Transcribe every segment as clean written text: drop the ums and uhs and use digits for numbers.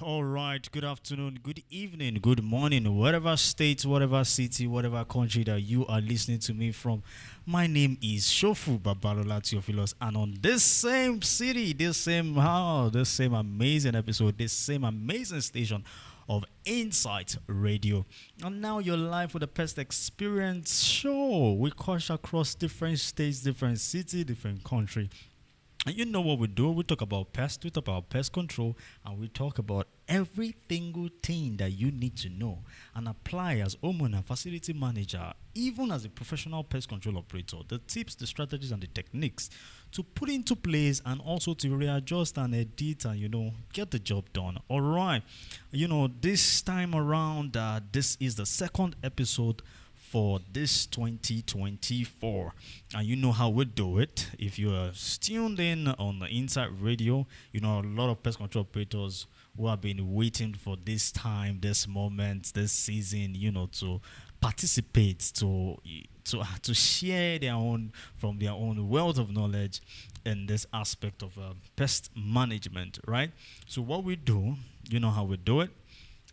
All right. Good afternoon, good evening, good morning, whatever state, whatever city, whatever country that you are listening to me from. My name is Shofu Babalola Theophilos, and on this same city, this same house, this same amazing episode, this same amazing station of Insight Radio. And now you're live with the Pest Experience Show. We coach across different states, different city, different country. And you know what we do? We talk about pest, we talk about pest control, and we talk about every single thing that you need to know and apply as homeowner, facility manager, even as a professional pest control operator. The tips, the strategies, and the techniques to put into place and also to readjust and edit and, get the job done. All right. This time around, this is the second episode for this 2024, and you know how we do it. If you are tuned in on the Inside Radio, a lot of pest control operators who have been waiting for this time, this moment, this season, to participate, to share their own wealth of knowledge in this aspect of pest management, right? So what we do, you know how we do it.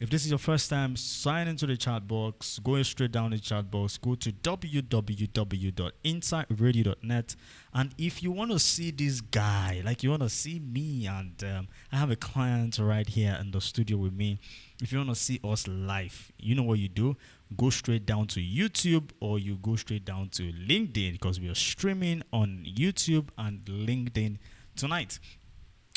If this is your first time, sign into the chat box. Go straight down the chat box. Go to www.insightradio.net. And if you want to see this guy, like you want to see me, and I have a client right here in the studio with me. If you want to see us live, you know what you do? Go straight down to YouTube, or you go straight down to LinkedIn, because we are streaming on YouTube and LinkedIn tonight.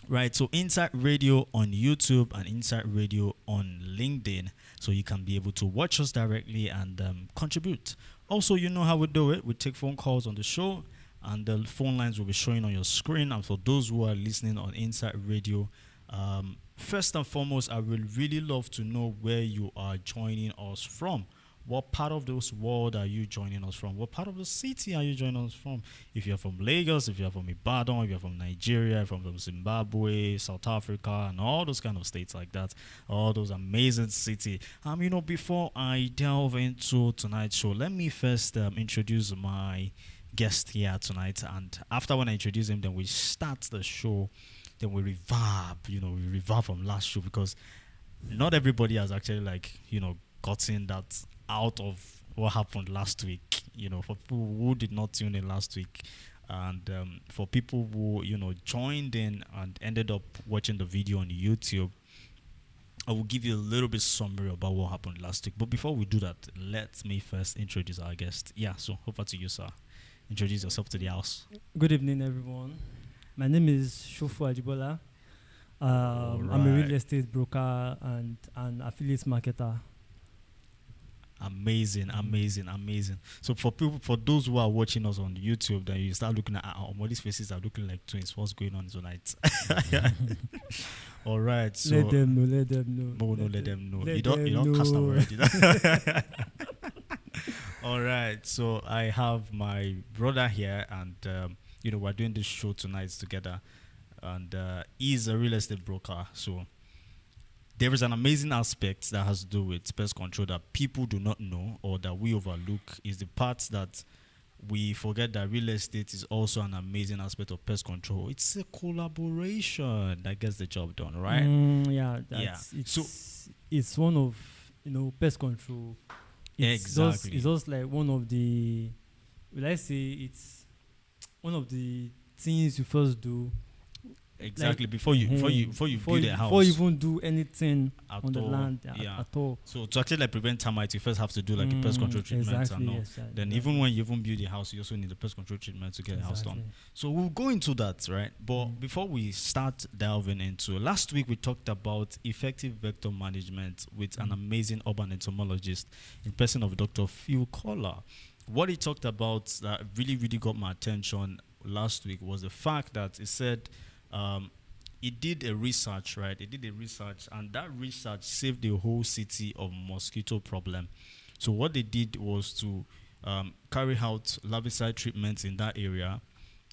Right, so Insight Radio on YouTube and Insight Radio on LinkedIn, so you can be able to watch us directly and contribute. Also, you know how we do it. We take phone calls on the show, and the phone lines will be showing on your screen. And for those who are listening on Insight Radio, first and foremost, I would really love to know where you are joining us from. What part of this world are you joining us from? What part of the city are you joining us from? If you're from Lagos, if you're from Ibadan, if you're from Nigeria, if you're from Zimbabwe, South Africa, and all those kind of states like that, all those amazing cities. Before I delve into tonight's show, let me first introduce my guest here tonight. And after when I introduce him, then we start the show. Then we revive from last show, because not everybody has actually gotten that out of what happened last week, for people who did not tune in last week, and for people who joined in and ended up watching the video on YouTube. I will give you a little bit summary about what happened last week. But before we do that, let me first introduce our guest. So over to you, sir. Introduce yourself to the house. Good evening, everyone. My name is Shofu Ajibola. I'm a real estate broker and an affiliate marketer. Amazing. So for those who are watching us on YouTube, then you start looking at all these faces are looking like twins. What's going on tonight? All right. So let them know. Let them know. You don't cast them already. All right. So I have my brother here, and we're doing this show tonight together, and he's a real estate broker. So there is an amazing aspect that has to do with pest control that people do not know, or that we overlook, is the part that we forget that real estate is also an amazing aspect of pest control. It's a collaboration that gets the job done, right? It's one of pest control. Exactly. It's just like one of the. Will I say it's one of the things you first do. Exactly, before you build a house, before you even do anything on the land at all. So to actually prevent termites, you first have to do a pest control treatment. Exactly, and yes, then even when you even build a house, you also need a pest control treatment to get a house done. So we'll go into that, right? But before we start delving into, last week we talked about effective vector management with an amazing urban entomologist in person of Dr. Phil Collar. What he talked about that really got my attention last week was the fact that he said he did a research, right? He did a research, and that research saved the whole city of mosquito problem. So what they did was to carry out larvicide treatments in that area.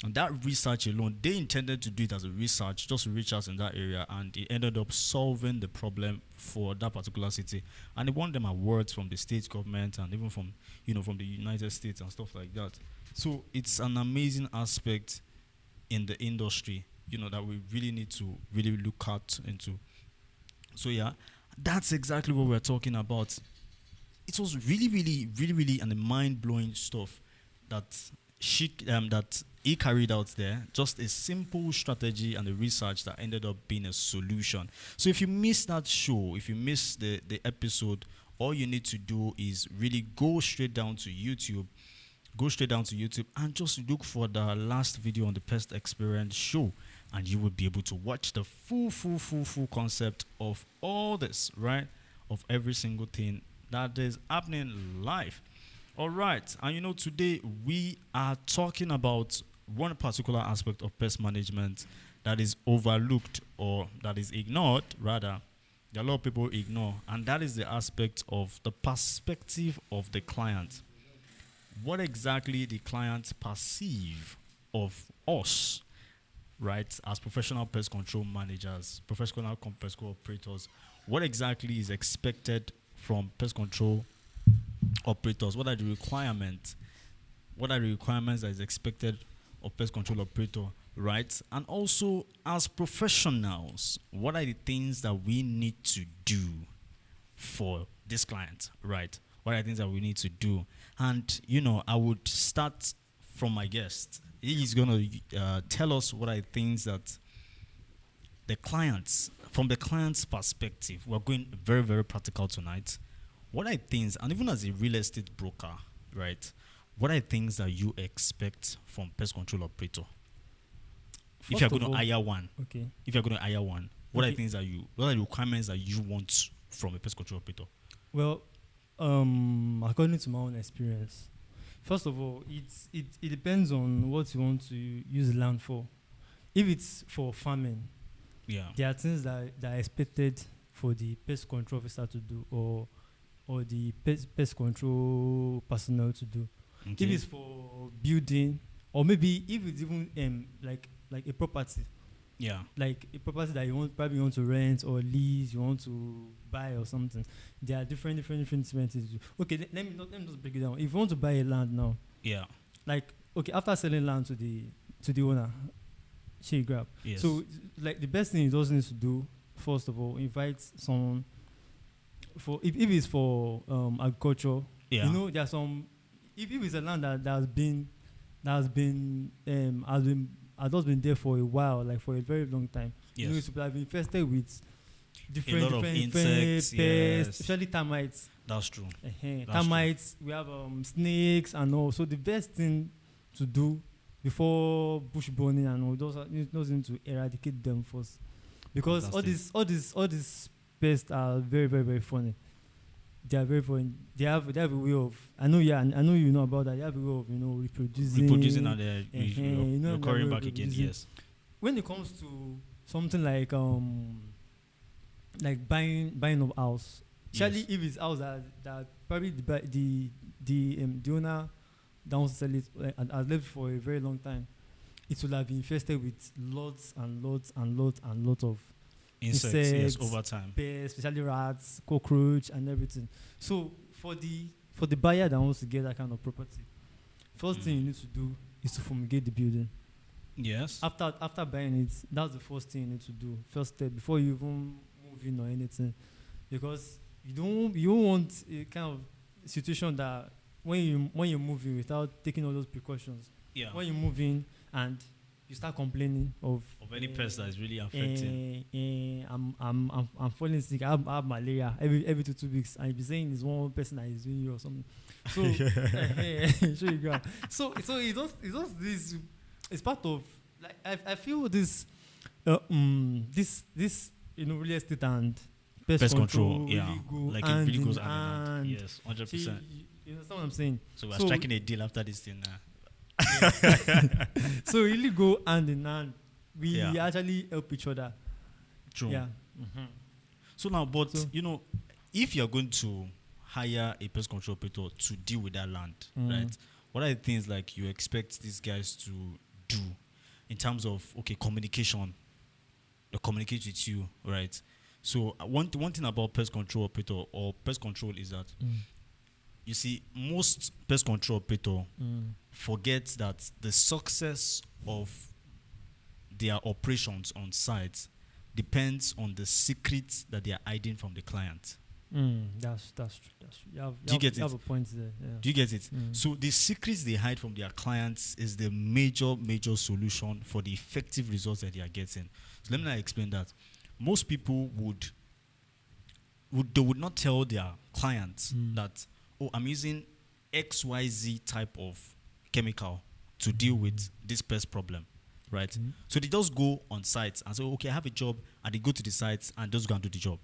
And that research alone, they intended to do it as a research, just research in that area, and it ended up solving the problem for that particular city. And they won them awards from the state government and even from, from the United States and stuff like that. So it's an amazing aspect in the industry, that we really need to really look out into. So yeah, that's exactly what we're talking about. It was really, really, really, really, and mind-blowing stuff that that he carried out there. Just a simple strategy and a research that ended up being a solution. So if you missed that show, if you missed the episode, all you need to do is really go straight down to YouTube. Go straight down to YouTube and just look for the last video on the PestXperience Show, and you will be able to watch the full concept of all this, right? Of every single thing that is happening live. All right, and today we are talking about one particular aspect of pest management that is overlooked, or that is ignored, rather. There are a lot of people ignore, and that is the aspect of the perspective of the client. What exactly the clients perceive of us, right, as professional pest control managers, professional pest control operators. What exactly is expected from pest control operators? What are the requirements? What are the requirements that is expected of pest control operator, right? And also, as professionals, what are the things that we need to do for this client, right? What are the things that we need to do? And, I would start from my guest. He's going to tell us what are the things that from the client's perspective, we're going very, very practical tonight. What are things, and even as a real estate broker, right, what are things that you expect from pest control operator? If you're going to hire one, okay. If you're going to hire one, what are the things what are the requirements that you want from a pest control operator? Well, according to my own experience, first of all, it depends on what you want to use land for. If it's for farming, there are things that are expected for the pest control officer to do, or the pest control personnel to do. Okay. If it's for building, or maybe if it's even like a property, like a property that you probably want to rent or lease, you want to buy or something, there are different things to do. Okay, let me just break it down. If you want to buy a land now, like, okay, after selling land to the owner, she grab. Yes. So like the best thing he does need to do, first of all, invite someone for if it's for agriculture. There are some, if it's a land that has just been there for a while, like for a very long time. Yes. It will have been infested with different insects, pests, especially termites. That's true. Termites. True. We have snakes and all. So the best thing to do before bush burning and all those need to eradicate them first, because all these pests are very, very, very funny. They are very funny. They have a way of, I know you know about that. They have a way of reproducing and they're recurring back again. Yes. When it comes to something like buying of house, especially if it's house that probably the owner that wants to sell it and has lived for a very long time, it will have been infested with lots of insects, yes, over time. Pests, especially rats, cockroach, and everything. So for the buyer that wants to get that kind of property, first thing you need to do is to fumigate the building. Yes. After buying it, that's the first thing you need to do. First step before you even move in or anything, because you don't want a kind of situation that when you move in without taking all those precautions. When you move in and you start complaining of any pest that is really affecting. I'm falling sick. I have malaria every 2 weeks, and you be saying it's one person that is doing you or something. So sure you go. So it's just this. It's part of, like, I feel this real estate and pest control really go, like it really goes hand in hand. Yes, 100%. You understand what I'm saying? So we're striking a deal after this thing now. So really go hand in hand we actually help each other. True. Yeah. So now, but if you're going to hire a pest control operator to deal with that land, right? What are the things like you expect these guys to do in terms of communication? They communicate with you, right? So one thing about pest control operator or pest control is that you see most pest control operator forget that the success of their operations on site depends on the secrets that they are hiding from the client. That's true. You have a point there. Yeah. Do you get it? So the secrets they hide from their clients is the major solution for the effective results that they are getting. So let me now explain that. Most people would not tell their clients that, I'm using XYZ type of chemical to deal with this pest problem, right? So they just go on site and say, okay, I have a job, and they go to the site and just go and do the job.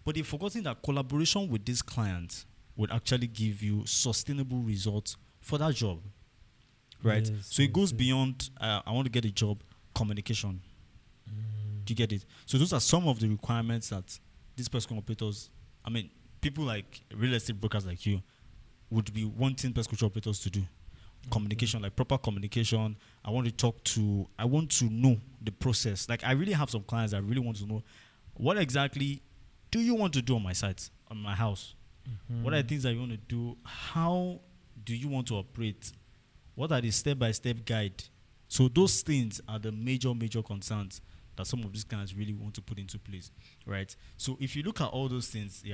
But they've forgotten that collaboration with this client would actually give you sustainable results for that job, right? So it goes beyond, I want to get a job, communication. Do you get it? So those are some of the requirements that these pest control operators, people like real estate brokers like you, would be wanting pest control operators to do. Communication, like proper communication. I want to know the process. Like I really have some clients that really want to know, what exactly do you want to do on my site, on my house? What are the things that you want to do? How do you want to operate? What are the step-by-step guide? So those things are the major concerns that some of these clients really want to put into place, right? So if you look at all those things,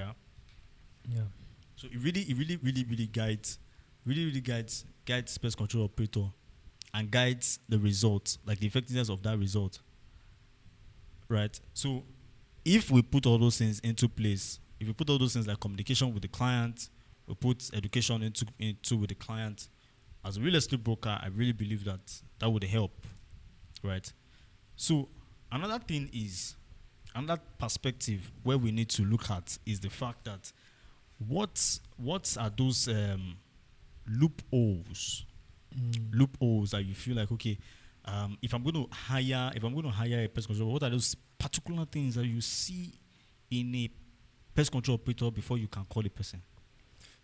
so it really guides pest control operator and guides the results, like the effectiveness of that result, right? So if we put all those things into place, if we put all those things like communication with the client, we put education into with the client, as a real estate broker, I really believe that would help, right? So another perspective where we need to look at is the fact that what are those loopholes that you feel like, okay, if I'm going to hire a pest control, what are those particular things that you see in a pest control operator before you can call a person?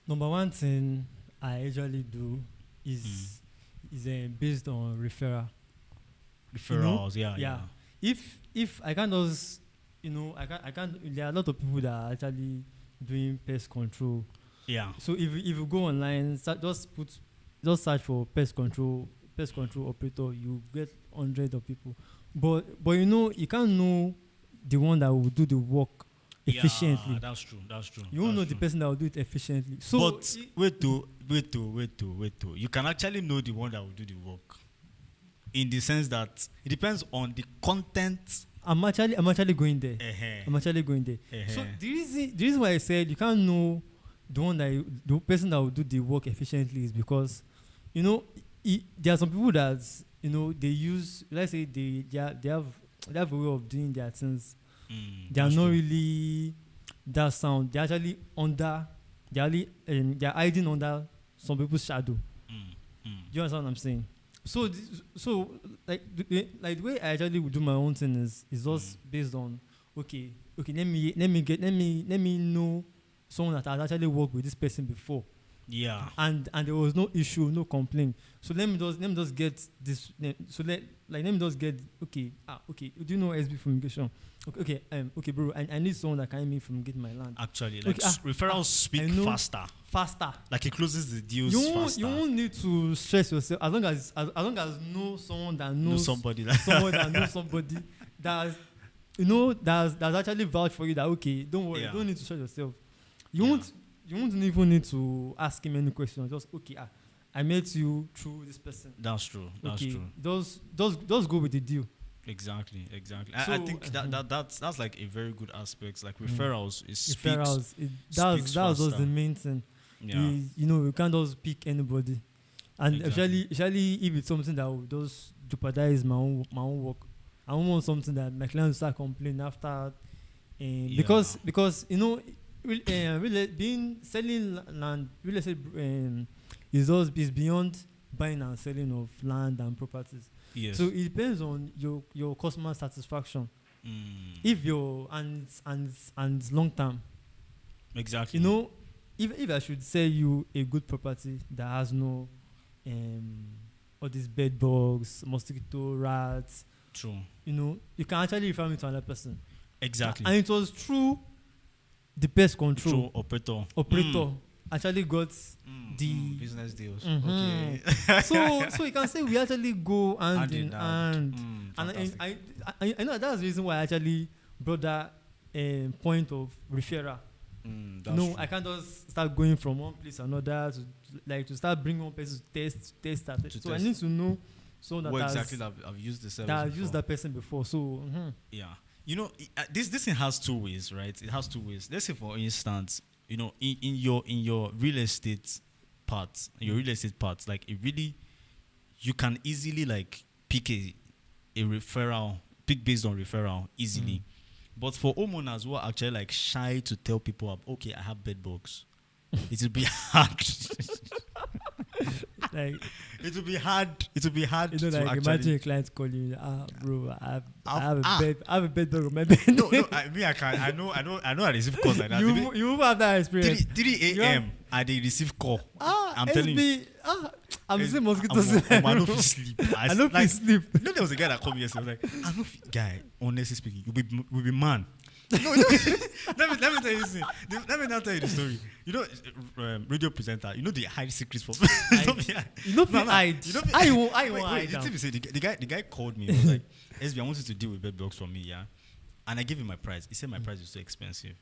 Number one thing I usually do is based on referrals. Yeah. If I can't just, I can't. There are a lot of people that are actually doing pest control. Yeah. So if you go online, just search for pest control operator, you get hundreds of people. But you can't know the one that will do the work efficiently. Yeah, that's true. You won't know the person that will do it efficiently. So, but wait. You can actually know the one that will do the work, in the sense that it depends on the content. I'm actually going there. I'm actually going there. So the reason why I said you can't know the person that will do the work efficiently is because, there are some people that they use, let's say they have a way of doing their things. They are not really that sound. They're actually they're hiding under some people's shadow. Do you understand what I'm saying? So like the way I actually would do my own thing is just based on okay, let me know someone that has actually worked with this person before. Yeah. And there was no issue, no complaint. So let me just get this. So let me just get okay. Do you know SB fumigation? Okay, bro. I need someone that can help me fumigate my land. Actually, like referrals speak faster. Like it closes the deals faster. You won't need to stress yourself as long as know someone that knows somebody someone that knows somebody that's actually vouch for you that okay, don't worry, don't need to stress yourself. You won't even need to ask him any questions. Just I met you through this person. That's true. Just go with the deal. Exactly. So, I think that's like a very good aspect. Like referrals, that's just the main thing. Yeah. You can't just pick anybody, and especially if it's something that will just jeopardize my own work. I don't want something that my clients start complaining after, because selling land, real estate is beyond buying and selling of land and properties. Yes. So it depends on your customer satisfaction. If you're and long term, Exactly. you know, if I should sell you a good property that has no all these bed bugs, mosquito, rats, True. you know, you can actually refer me to another person. Exactly. And it was through the pest control True operator. actually got the business deals. Mhm. Okay. so you can say we actually go hand in hand. And Fantastic. I know that's the reason why I actually brought that point of referral. That's No, true. I can't just start going from one place to another to start bringing one person to test that. So I need to know someone that What has exactly I've used the service that before. used that person before. So Yeah. You know, this thing has two ways, right? It has two ways. Let's say, for instance, you know, in your real estate part, like it really, you can easily like pick a referral, pick based on referral easily. But for homeowners who are actually like shy to tell people, okay, I have bed bugs, it will be hard. like It will be hard. It will be hard. you know, to like actually, imagine a client calling you, bro, I have a bed bug on my bed. no, I can't. I know. I receive calls like that. you have that experience. 3 a.m. I they receive call. I'm telling you. I'm saying mosquitoes. I don't feel sleep. I don't feel sleep. You know, there was a guy that called me yesterday. I was like, I don't feel, guy, honestly speaking, we'll be man. No, let me tell you this. Let me now tell you the story. You know, radio presenter. You know the hide secrets for. You know, hide. I won't hide. The thing is, the guy called me. He was like, SB, I want you to deal with bed bugs for me, yeah. And I gave him my price. He said my price is too expensive.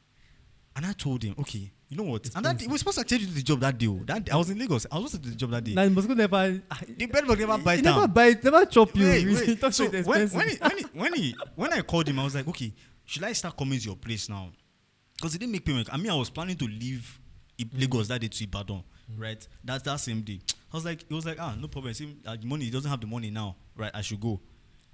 And I told him, okay, you know what? And that we were supposed to actually do the job that day. I was in Lagos. I was supposed to do the job that day. Now, mosquito never. The bed bug never bite He never chop you. Wait. So when I called him, I was like, okay, should I start coming to your place now? Because he didn't make payment. I mean, I was planning to leave Lagos that day to Ibadan, right? That's that same day. He was like, no problem. See, the money, he doesn't have the money now, right? I should go.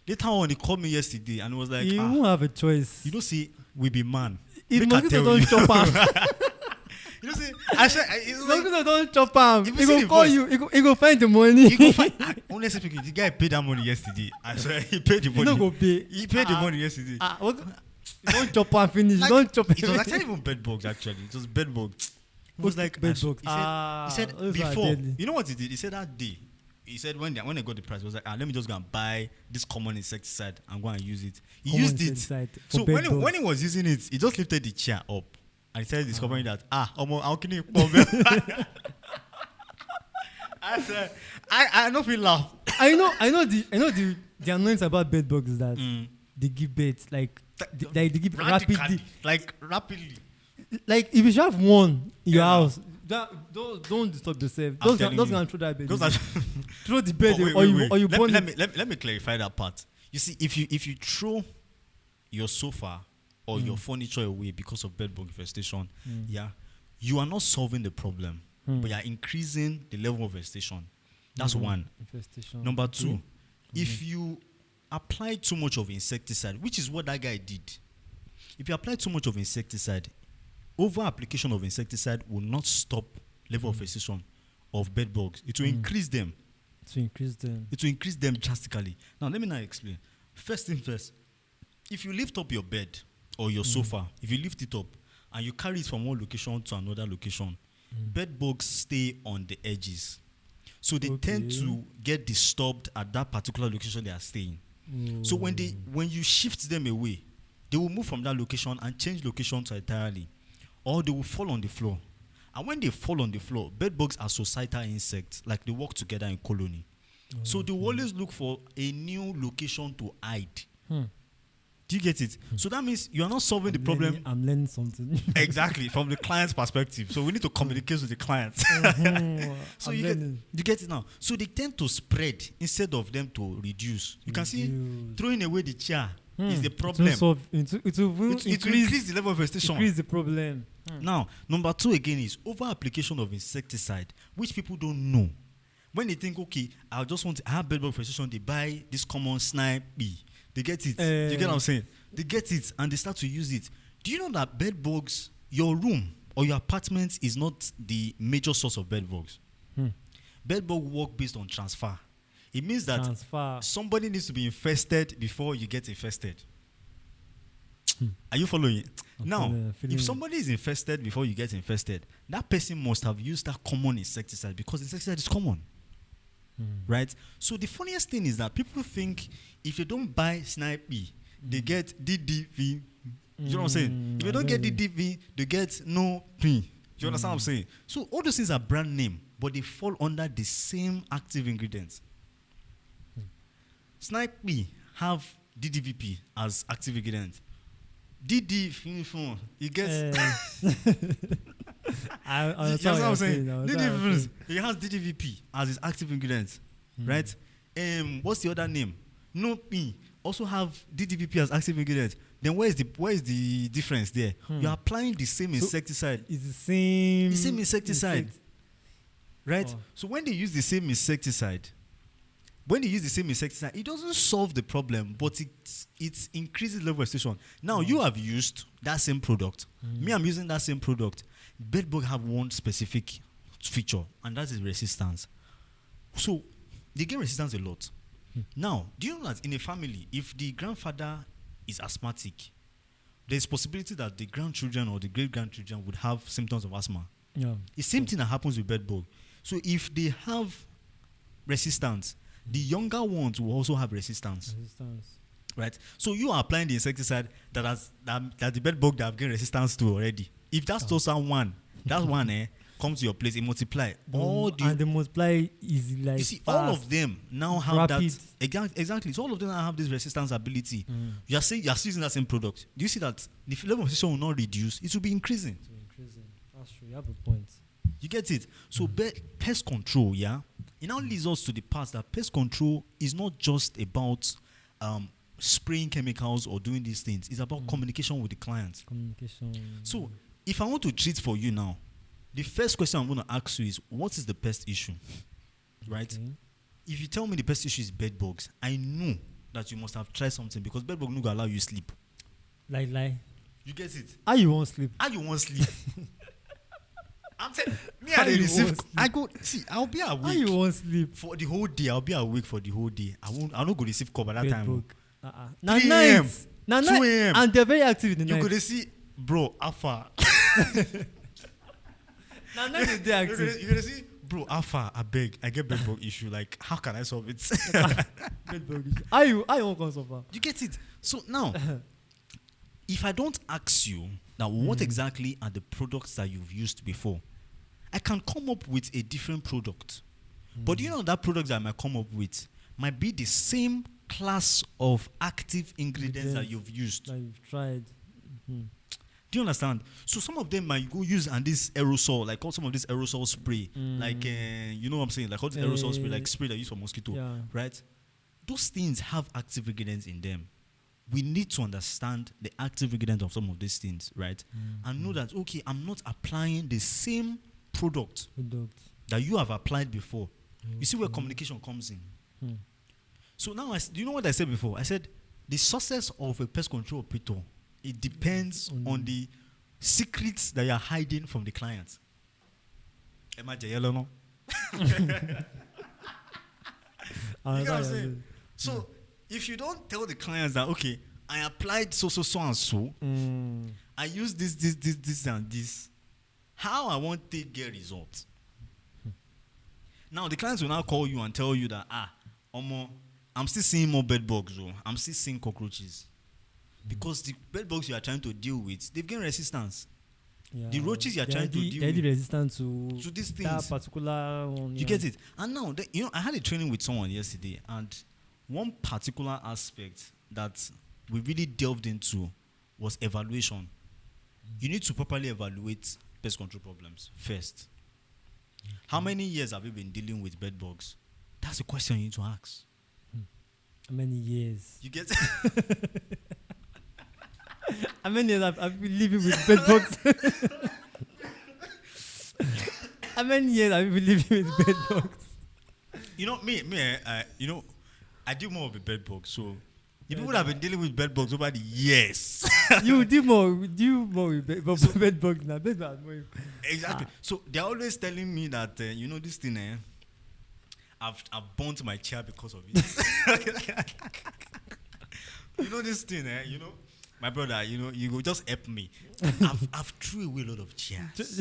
Later on, he called me yesterday and was like, you won't have a choice. You don't see, we be man. If mosquito don't chop am. You know, see, I said, mosquito don't chop am. If He you see go the call voice- you. He go find the money. he go find. Honestly speaking, the guy paid that money yesterday. I swear, he paid the He money. no go pay. He paid the money yesterday. What? You don't chop am finish. Like, Don't chop. It was actually even bed bugs. Actually, it was bed bugs. It was like bed he bugs. said Those are before. deadly. You know what he did? He said that day. He said when they got the price, he was like, let me just go and buy this common insecticide and go and use it. He Common used it. insecticide for So bed when bugs. he was using it, he just lifted the chair up and he started discovering that how can you? I said, I don't feel laugh. I know the annoyance about bed bugs is that they give birth like they give rapidly. Like rapidly. Like if you should have one in your Yeah. house, don't disturb yourself. I'm Just telling go you. and throw that bed. Those are Throw the bed Oh, wait, or you wait. or you let, burn let it. me let me clarify that part. You see, if you throw your sofa or your furniture away because of bed bug infestation, yeah, you are not solving the problem, but you are increasing the level of infestation. That's one. Infestation. Number two, if you apply too much of insecticide, which is what that guy did, if you apply too much of insecticide, over application of insecticide will not stop level of infestation of bed bugs. It will increase them. To increase them. It will increase them drastically. Now, let me now explain. First thing first, if you lift up your bed or your sofa, if you lift it up and you carry it from one location to another location, bed bugs stay on the edges. So they tend to get disturbed at that particular location they are staying. So when you shift them away, they will move from that location and change locations entirely. Or they will fall on the floor. And when they fall on the floor, bed bugs are societal insects, like they work together in colony. So they will always look for a new location to hide. Do you get it? So that means you are not solving the problem. I'm learning something. Exactly, from the client's perspective. So we need to communicate with the client. So you get it now. So they tend to spread instead of them to reduce. You can see throwing away the chair is the problem. It will increase the level of infestation. Increase the problem. Now, number two again is over application of insecticide, which people don't know. When they think, okay, I just want to have bed bug infestation, they buy this common snipe bee. They get it. You get what I'm saying? They get it and they start to use it. Do you know that bed bugs, your room or your apartment is not the major source of bed bugs? Bed bug work based on transfer. It means that transfer. somebody needs to be infested before you get infested. Are you following? Now, if somebody is infested before you get infested, that person must have used that common insecticide because insecticide is common. Right? So the funniest thing is that people think if they don't buy Snipe, they get DDV. You know what I'm saying? If they don't get DDV, they get no P. Do you understand what I'm saying? So all those things are brand name, but they fall under the same active ingredients. Snipe have DDVP as active ingredient. DD, you get. I you know what I'm saying? It has DDVP as its active ingredient, right? What's the other name? No P also have DDVP as active ingredient. Then where is the difference there? You're applying the same insecticide. It's the same insecticide, right? So when they use the same insecticide, it doesn't solve the problem, but it increases level of station. Now you have used that same product. Me, I'm using that same product. Bedbug have one specific feature, and that is resistance. So they gain resistance a lot. Now, do you know that in a family, if the grandfather is asthmatic, there's possibility that the grandchildren or the great-grandchildren would have symptoms of asthma. Yeah. The same thing that happens with bedbug. So if they have resistance, the younger ones will also have resistance. Right? So you are applying the insecticide that the bedbug that have gained resistance to already. If that's just one, that one comes to your place, it multiply. And the multiply is like you see, fast, all of them now have rapid. that exactly. So all of them now have this resistance ability. You are saying you are using that same product. Do you see that the level of resistance will not reduce? It will be increasing. That's true. You have a point. You get it? So pest control, yeah. It now leads us to the part that pest control is not just about spraying chemicals or doing these things. It's about communication with the client. So if I want to treat for you now, the first question I'm going to ask you is, what is the pest issue? Right? If you tell me the pest issue is bed bugs, I know that you must have tried something because bed bug no go allow you sleep. Lie. You get it? How you won't sleep? I'm telling me, I receive. I go see. I'll be awake. How you won't sleep for the whole day? I'll be awake for the whole day. I'll not go receive call by that time. Now 3 a.m. 2 a.m. and they're very active in the night. You could see, bro, Alpha. Now night is they active. You could see, bro, Alpha. I beg, I get bedbug issue. Like, how can I solve it? Bedbug issue. How you won't come so far? You get it? So now, if I don't ask you now, what exactly are the products that you've used before? I can come up with a different product. But you know that product that I might come up with might be the same class of active ingredients that you've used. That you've tried. Do you understand? So some of them might go use and this aerosol, like all some of this aerosol spray, like you know what I'm saying, like all the aerosol spray, like spray that you use for mosquito, right? Those things have active ingredients in them. We need to understand the active ingredient of some of these things, right? And know that, okay, I'm not applying the same product that you have applied before. You see where communication comes in. So now, do you know what I said before? I said the success of a pest control operator, it depends on the secrets that you're hiding from the client. Am I yellow no? You know what I'm saying? So if you don't tell the clients that, okay, I applied so and so, I use this and this, how I want to get results. Now the clients will now call you and tell you that I'm still seeing more bed bugs, I'm still seeing cockroaches. Because the bed bugs you are trying to deal with, they've gained resistance. Yeah, the roaches you are trying to deal with, they're resistant to these things. That particular one. You get it? And now, I had a training with someone yesterday, and one particular aspect that we really delved into was evaluation. You need to properly evaluate pest control problems first. How many years have you been dealing with bed bugs? That's a question you need to ask. How many years? You get it? How many years I've been living with bed bugs? How many years have you been living with bed bugs? You know, I do more of the bed bugs. So the people that have been dealing with bed bugs over the years. You do more with bed bugs now. Bed bugs more. Exactly. So they're always telling me that, this thing, I've burnt my chair because of it. You know this thing, eh? You know, my brother. You know, you go just help me. I've threw away a lot of chairs.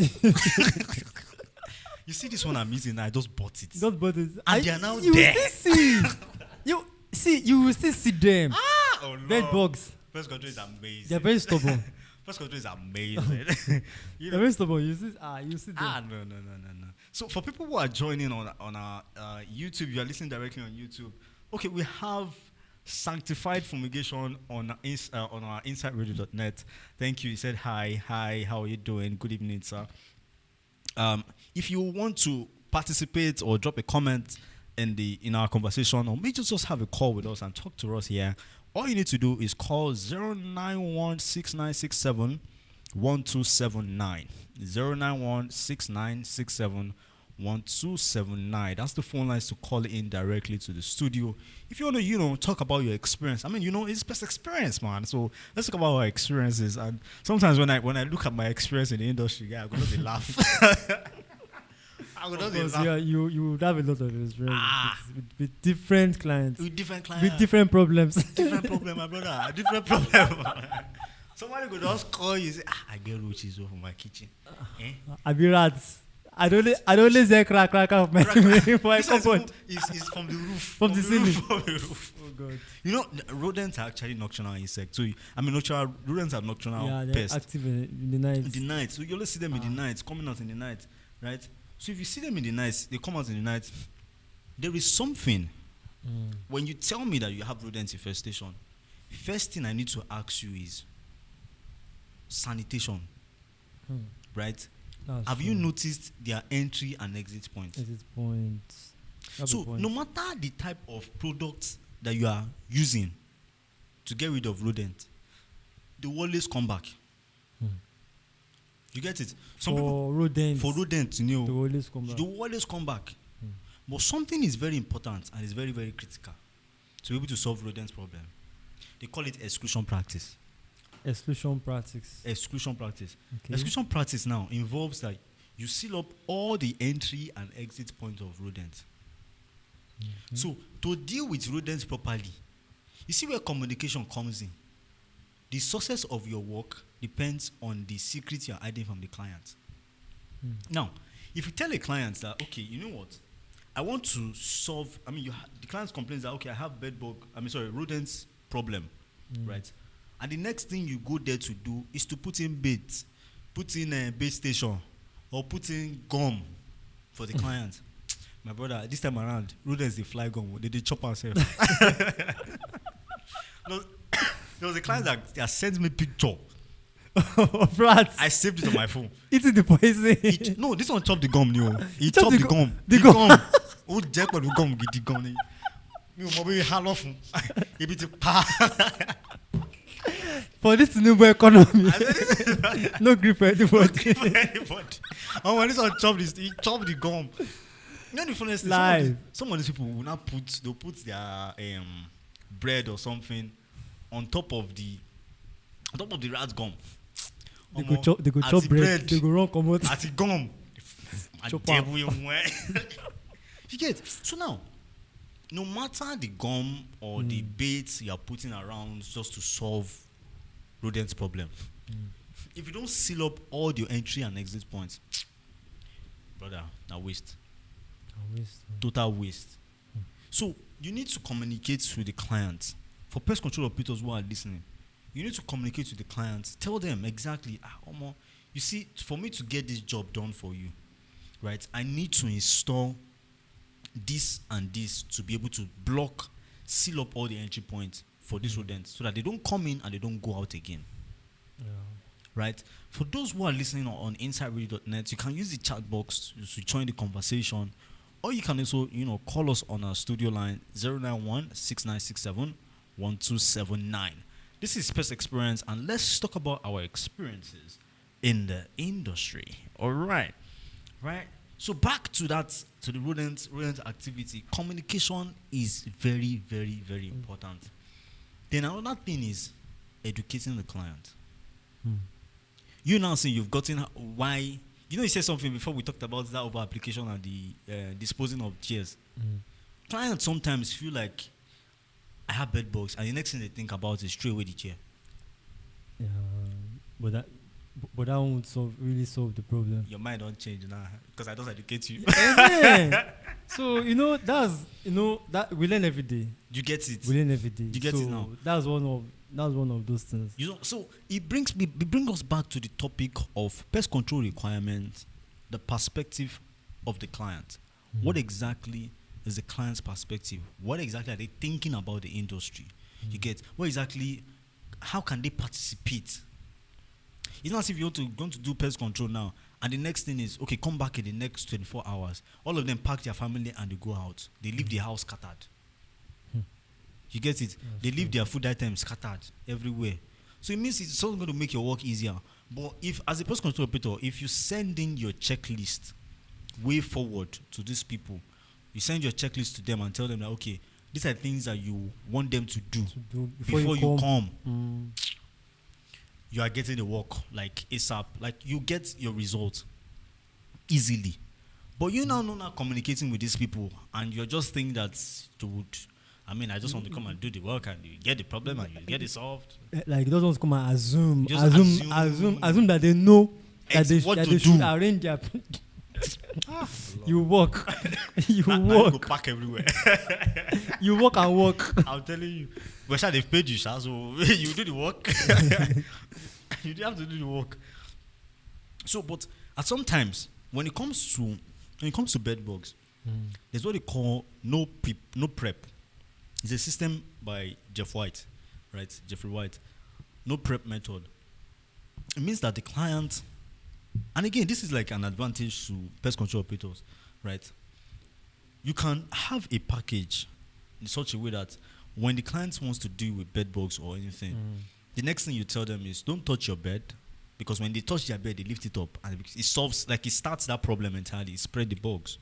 You see this one I'm using, I just bought it. Just bought it. And they are now you there. You will still see them. Oh no. Bed bugs. Pest control is amazing. They're very stubborn. Pest control is amazing. They're very stubborn. You see them. No. So for people who are joining on our YouTube, you are listening directly on YouTube. Okay, we have sanctified fumigation on our insideradio.net. Thank you. He said hi, how are you doing? Good evening, sir. If you want to participate or drop a comment in our conversation, or maybe just have a call with us and talk to us here, all you need to do is call 0916967 1279. 0916967 1279. That's the phone lines to call in directly to the studio. If you want to, talk about your experience. I mean, it's best experience, man. So let's talk about our experiences. And sometimes when I look at my experience in the industry, I'm gonna be laugh. I would laugh. Yeah, you would have a lot of experience with different clients. With different clients. With different problems. Different problem, my brother. Different problem. Somebody could just call you and say, I get roaches over my kitchen. I be rats. I don't say crack of my cupboard. It's from the roof. From the ceiling. From the roof. Oh God. Rodents are actually nocturnal insects. So rodents are nocturnal they're pests. active in the night. In the night. So you always see them in the night, coming out in the night, right? So if you see them in the night, they come out in the night. There is something. When you tell me that you have rodent infestation, first thing I need to ask you is sanitation, right? Have you noticed their entry and exit points? Exit points. So no matter the type of product that you are using to get rid of rodent, they will always come back. You get it? For rodents, they will always come back. They will always come back. But something is very important and is very, very critical to be able to solve rodents problem. They call it exclusion practice. Exclusion practice. Exclusion practice. Okay. Exclusion practice now involves that you seal up all the entry and exit points of rodents. So to deal with rodents properly, you see where communication comes in. The success of your work depends on the secret you're hiding from the client. Now, if you tell a client that, okay, you know what, I want to solve, the client complains that, okay, I have rodents problem, right? And the next thing you go there to do is to put in bait, put in a bait station, or put in gum for the client. My brother, this time around, rodents, they fly gum. They chop ourselves. No, there was a client that sent me picture of rats. I saved it on my phone. Eating the poison. No, this one chopped the gum. He chopped chopped the gum. The gum. Oh, Jack, but the gum, get the gum. Me, how often? For this new economy, no grip for anybody. Oh, when this one chopped he chopped the gum. You know the funniest thing? Some of these people will not they'll put their bread or something on top of the rat gum. They go chop bread. They go run come out. At the gum. Chop You get? So now, no matter the gum or the bait you are putting around just to solve rodents problem, if you don't seal up all your entry and exit points, brother, now waste. Total waste. So you need to communicate with the client. For pest control operators who are listening, you need to communicate with the clients. Tell them exactly, you see, for me to get this job done for you, right, I need to install this and this to be able to seal up all the entry points for these rodents so that they don't come in and they don't go out again. Right? For those who are listening on insideradio.net, you can use the chat box to join the conversation, or you can also, call us on our studio line 091-6967-1279. This is PestXperience, and let's talk about our experiences in the industry. All right. Right? So back to the rodent activity. Communication is very, very, very important. Then another thing is educating the client. You now say you've gotten why. You said something before we talked about that over application and the disposing of chairs. Clients sometimes feel like I have bed bugs, and the next thing they think about is straight away the chair. Yeah, but that won't really solve the problem. Your mind don't change now because I don't educate you. So that we learn every day. You get it. We learn every day. You get it now. That's one of those things. So it brings us back to the topic of pest control requirements, the perspective of the client. What exactly is the client's perspective? What exactly are they thinking about the industry? You get what exactly? How can they participate? It's not as if you're going to do pest control now, and the next thing is, okay, come back in the next 24 hours. All of them pack their family and they go out. They leave the house scattered. You get it? They leave their food items scattered everywhere. So it means it's also going to make your work easier. But if, as a pest control operator, if you send in your checklist way forward to these people, you send your checklist to them and tell them that, okay, these are things that you want them to do before you come. You are getting the work like ASAP. Like you get your result easily. But you now communicating with these people, and you're just thinking that you would, I just want to come and do the work, and you get the problem and you get it solved. Like you don't want to come and assume that they know that they should arrange their. You walk. You walk. Go park everywhere. You walk and walk. I'm telling you. But they've paid you, so you do the work. You do have to do the work. So, but at sometimes when it comes to bed bugs, there's what they call no prep. It's a system by Jeffrey White. No prep method. It means that the client, and again, this is like an advantage to pest control operators, right? You can have a package in such a way that when the client wants to deal with bed bugs or anything, the next thing you tell them is don't touch your bed, because when they touch their bed, they lift it up and it solves, like it starts that problem entirely. It spread the bugs.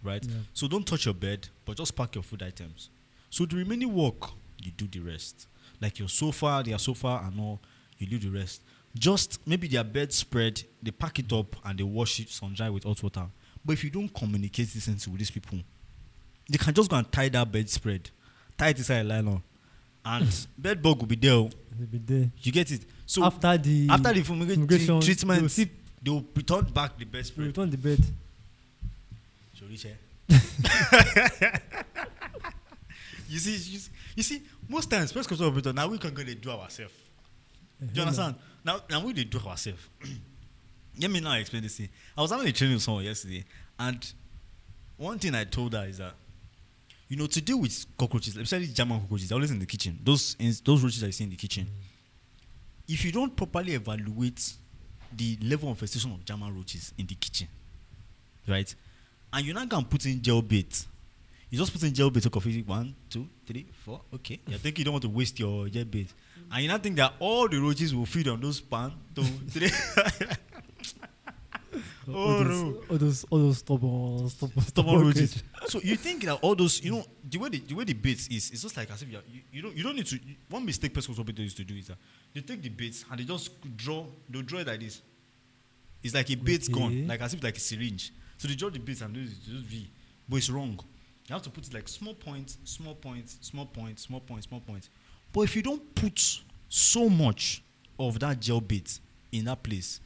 Right? Yeah. So don't touch your bed, but just pack your food items. So the remaining work, you do the rest. Like their sofa and all, you do the rest. Just maybe their bed spread, they pack it up and they wash it sun dry with hot water. But if you don't communicate this with these people, they can just go and tie that bed spread, tie it inside a nylon, and bed bug will be there. Will be there. You get it? So after the fumigation treatment, they will return back the bed spread. Return the bed. You see, most times pest control operator now we can go and do ourselves. Do you understand? Now we do ourselves. Let me now explain this thing. I was having a training with someone yesterday, and one thing I told her is that, to deal with cockroaches, especially German cockroaches, they're always in the kitchen. Those roaches that you see in the kitchen. If you don't properly evaluate the level of infestation of German roaches in the kitchen, right? And you're not going to put in gel bait. You just put in gel bait to coffee 1, 2, 3, 4. Okay. You think you don't want to waste your gel bait. And you not think that all the roaches will feed on those 1, 2, 3. all those stubborn roaches. So you think that all those, the way the bait is, it's just like as if you don't need to. One mistake pest control operators used to do is that they take the bait and they just draw it like this. It's like a bait gun, like as if like a syringe. So they draw the bait and do this V, but it's wrong. You have to put it like small points, small points, small points, small points, small points. But if you don't put so much of that gel bait in that place,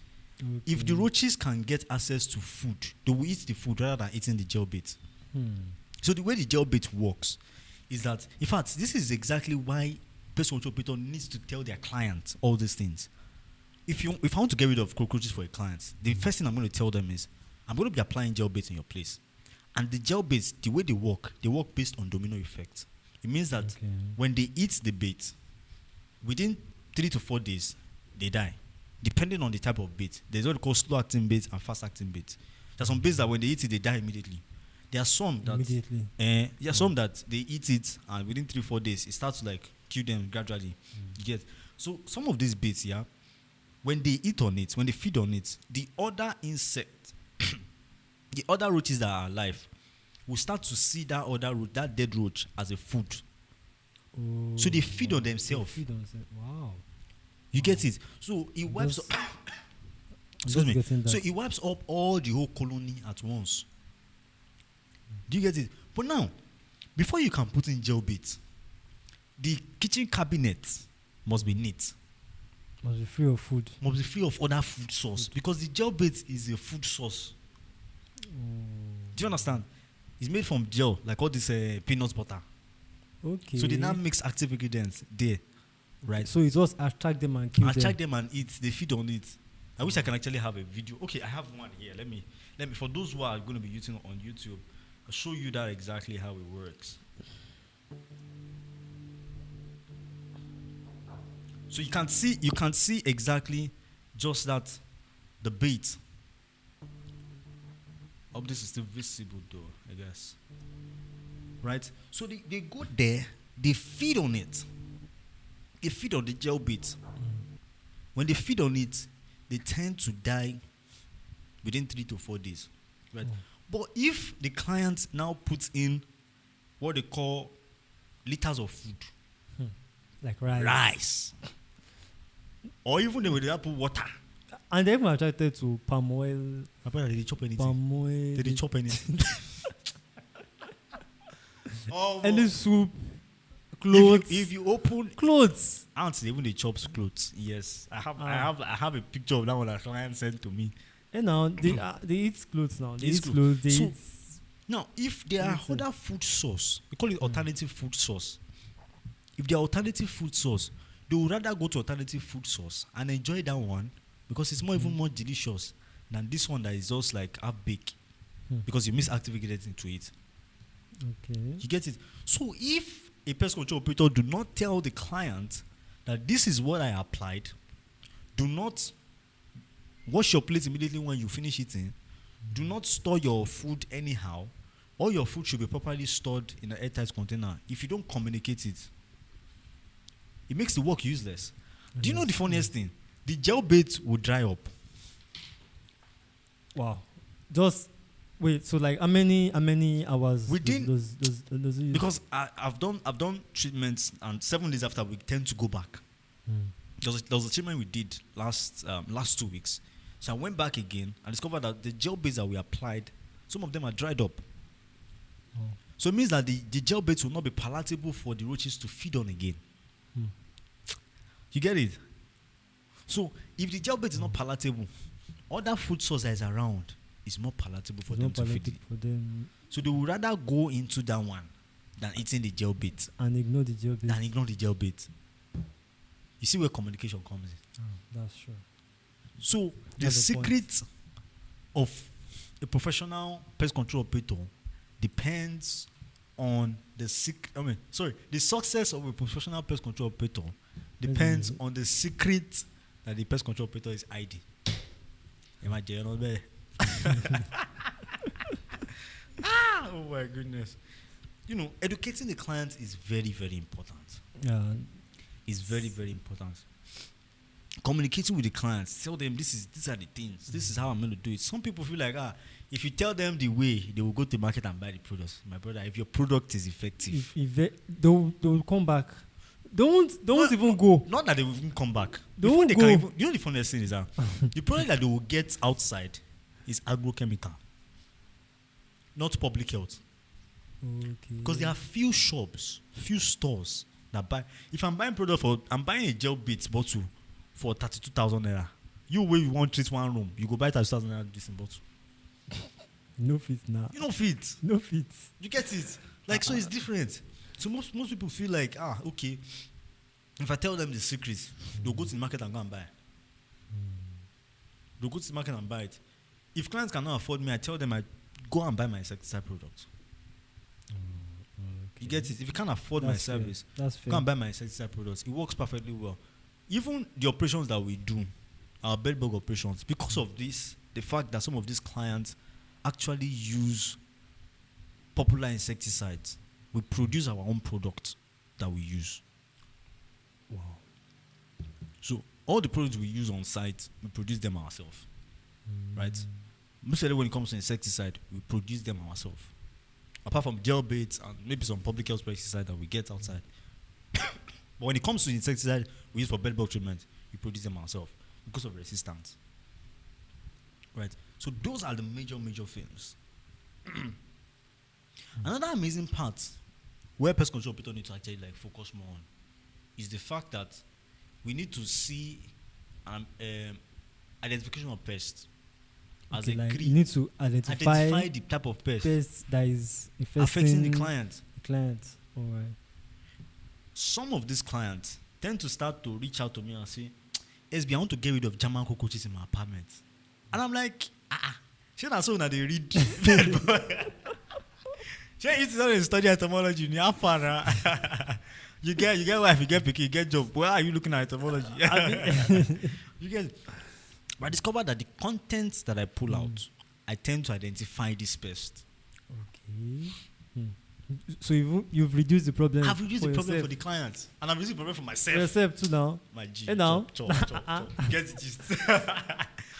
if the roaches can get access to food, they will eat the food rather than eating the gel bait. So the way the gel bait works is that, in fact, this is exactly why pest control operator needs to tell their client all these things. If I want to get rid of cockroaches for a client, the first thing I'm going to tell them is, I'm going to be applying gel bait in your place. And the gel baits, the way they work based on domino effect. It means that when they eat the bait, within 3 to 4 days, they die. Depending on the type of bait. There's what we call slow-acting bait and fast-acting bait. There are some baits that when they eat it, they die immediately. There are some that some that they eat it and within 3-4 days, it starts to like kill them gradually. You get? So some of these baits, when they eat on it, when they feed on it, the other insect, the other roaches that are alive, will start to see that dead roach as a food. Oh, so they feed on themselves. Wow. You get it? So it wipes up. Excuse me. So it wipes up all the whole colony at once. Do you get it? But now, before you can put in gel bait, the kitchen cabinet must be neat. Must be free of food. Must be free of other food source. Because the gel bait is a food source. Do you understand? It's made from gel, like all this peanut butter. Okay. So they now mix active ingredients there. Right. So it just attract them and kill them. Attract them and eat. They feed on it. I wish I can actually have a video. Okay, I have one here. Let me for those who are going to be using it on YouTube, I'll show you that exactly how it works. So you can see exactly just that the bait. Hope this is still visible though, I guess. Right? So they go there, they feed on it. They feed on the gel bait. When they feed on it, they tend to die within 3 to 4 days. Right? But if the client now puts in what they call liters of food, like rice, or even they will put water, and they even attracted to palm oil. Apparently they chop anything. Palm oil. They chop anything. Any soup, clothes. If you open clothes, aunts, even they chops clothes. Yes, I have a picture of that one that client sent to me. And now they eat clothes now. They eat clothes. They eat. Now, if there are other food source, we call it alternative food source. If they are alternative food source, they would rather go to alternative food source and enjoy that one because it's even more delicious than this one that is just like half baked because you miss active ingredients into it. Okay. You get it? So if a pest control operator do not tell the client that this is what I applied, do not wash your plate immediately when you finish eating, do not store your food anyhow, all your food should be properly stored in an airtight container. If you don't communicate it, it makes the work useless. Do you know the funniest thing? The gel bait will dry up. Wow. Just wait, so like how many hours within does it use? Because I've done treatments and 7 days after we tend to go back. There was a treatment we did last 2 weeks. So I went back again and discovered that the gel baits that we applied, some of them are dried up. So it means that the gel baits will not be palatable for the roaches to feed on again. You get it? So if the gel bait is not palatable, other food source that is around is more palatable for them to feed it. So they would rather go into that one than eating the gel bait. And ignore the gel bait. You see where communication comes in. That's true. So the secret of a professional pest control operator depends on the success of a professional pest control operator depends on the secret that the pest control operator is hiding. Imagine not there. Oh my goodness. You know, educating the client is very, very important. Yeah. It's very, very important. Communicating with the clients, tell them these are the things. This is how I'm going to do it. Some people feel like, if you tell them the way, they will go to the market and buy the products. My brother, if your product is effective, if they'll come back. Don't even go. Not that they will even come back. Don't they go. You know the funniest thing is that the product that they will get outside is agrochemical, not public health. Okay. Because there are few shops, few stores that buy. If I'm buying I'm buying a gel bait bottle for 32,000 naira. You where you want treat one room, you go buy 32,000 naira this bottle. No fit now. You don't fit. No fit. You get it? Like so, it's different. So most people feel like okay. If I tell them the secrets, they'll go to the market and go and buy. They'll go to the market and buy it. If clients cannot afford me, I tell them I go and buy my insecticide product. You get it? If you can't afford my service, go and buy my insecticide products. It works perfectly well. Even the operations that we do, our bedbug operations, because of this, the fact that some of these clients actually use popular insecticides, we produce our own product that we use. Wow. So all the products we use on site, we produce them ourselves. Right? Mostly when it comes to insecticide, we produce them ourselves. Apart from gel baits and maybe some public health pesticide that we get outside. But when it comes to insecticide we use for bedbug treatment, we produce them ourselves because of resistance. Right? So those are the major things. Another amazing part where pest control operator need to actually like focus more on is the fact that we need to see identification of pests as Okay, a like cre- you need to identify the type of pest that is affecting the infesting client. the client. All right. Some of these clients tend to start to reach out to me and say, SB, I want to get rid of German cockroaches in my apartment. And I'm like, she not so that they read. She used to study entomology. You get wife, you get picky, you get job. Where are you looking at entomology? You get. But I discovered that the contents that I pull out, I tend to identify this pest. Okay. So you've reduced the problem. I've reduced the problem yourself. for the clients, and I've reduced the problem for myself. For yourself too now. My G. Hey now. Chop. Get it just.